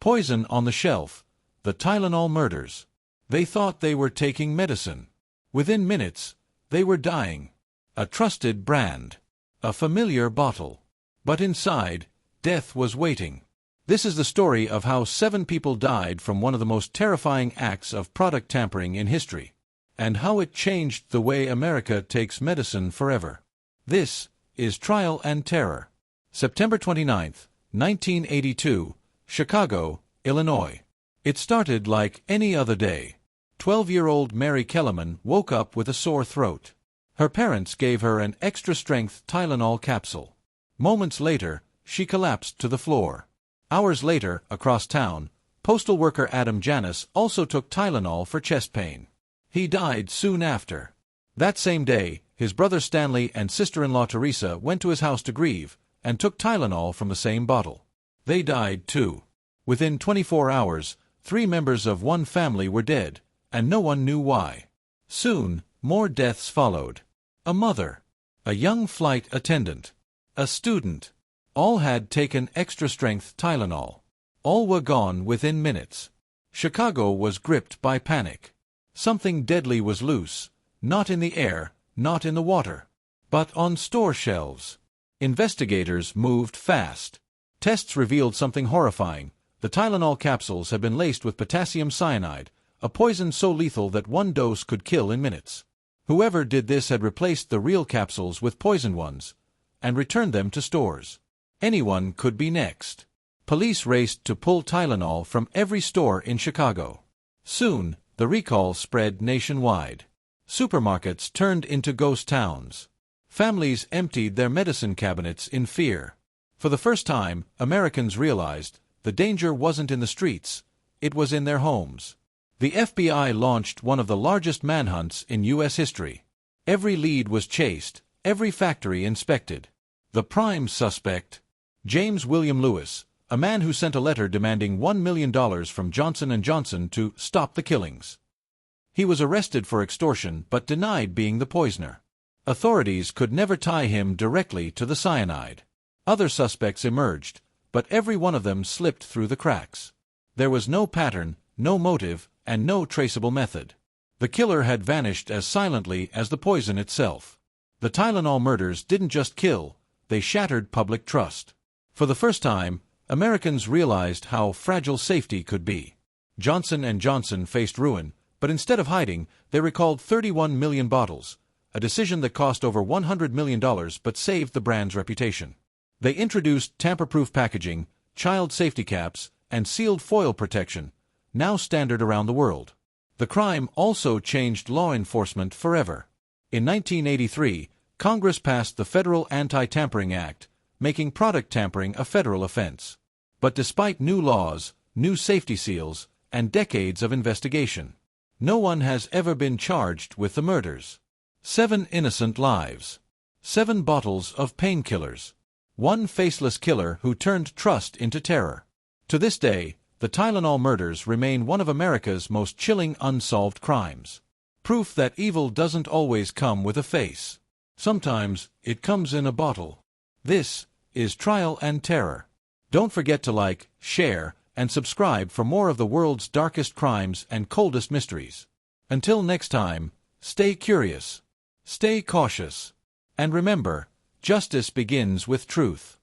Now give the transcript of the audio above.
Poison on the shelf. The Tylenol Murders. They thought they were taking medicine. Within minutes, they were dying. A trusted brand. A familiar bottle. But inside, death was waiting. This is the story of how 7 people died from one of the most terrifying acts of product tampering in history, and how it changed the way America takes medicine forever. This is Trial and Terror. September 29, 1982, Chicago, Illinois. It started like any other day. 12-year-old Mary Kellerman woke up with a sore throat. Her parents gave her an extra-strength Tylenol capsule. Moments later, she collapsed to the floor. Hours later, across town, postal worker Adam Janis also took Tylenol for chest pain. He died soon after. That same day, his brother Stanley and sister-in-law Teresa went to his house to grieve and took Tylenol from the same bottle. They died too. Within 24 hours, 3 members of one family were dead, and no one knew why. Soon, more deaths followed. A mother, a young flight attendant, a student. All had taken extra-strength Tylenol. All were gone within minutes. Chicago was gripped by panic. Something deadly was loose, not in the air, not in the water, but on store shelves. Investigators moved fast. Tests revealed something horrifying. The Tylenol capsules had been laced with potassium cyanide, a poison so lethal that one dose could kill in minutes. Whoever did this had replaced the real capsules with poisoned ones and returned them to stores. Anyone could be next. Police raced to pull Tylenol from every store in Chicago. Soon, the recall spread nationwide. Supermarkets turned into ghost towns. Families emptied their medicine cabinets in fear. For the first time, Americans realized the danger wasn't in the streets, it was in their homes. The FBI launched one of the largest manhunts in U.S. history. Every lead was chased, every factory inspected. The prime suspect, James William Lewis, a man who sent a letter demanding $1 million from Johnson & Johnson to stop the killings. He was arrested for extortion but denied being the poisoner. Authorities could never tie him directly to the cyanide. Other suspects emerged, but every one of them slipped through the cracks. There was no pattern, no motive, and no traceable method. The killer had vanished as silently as the poison itself. The Tylenol murders didn't just kill, they shattered public trust. For the first time, Americans realized how fragile safety could be. Johnson & Johnson faced ruin, but instead of hiding, they recalled 31 million bottles, a decision that cost over $100 million but saved the brand's reputation. They introduced tamper-proof packaging, child safety caps, and sealed foil protection, now standard around the world. The crime also changed law enforcement forever. In 1983, Congress passed the Federal Anti-Tampering Act, making product tampering a federal offense. But despite new laws, new safety seals, and decades of investigation, no one has ever been charged with the murders. 7 innocent lives. 7 bottles of painkillers. One faceless killer who turned trust into terror. To this day, the Tylenol murders remain one of America's most chilling unsolved crimes. Proof that evil doesn't always come with a face. Sometimes, it comes in a bottle. This is Trial and Terror. Don't forget to like, share, and subscribe for more of the world's darkest crimes and coldest mysteries. Until next time, stay curious, stay cautious, and remember, justice begins with truth.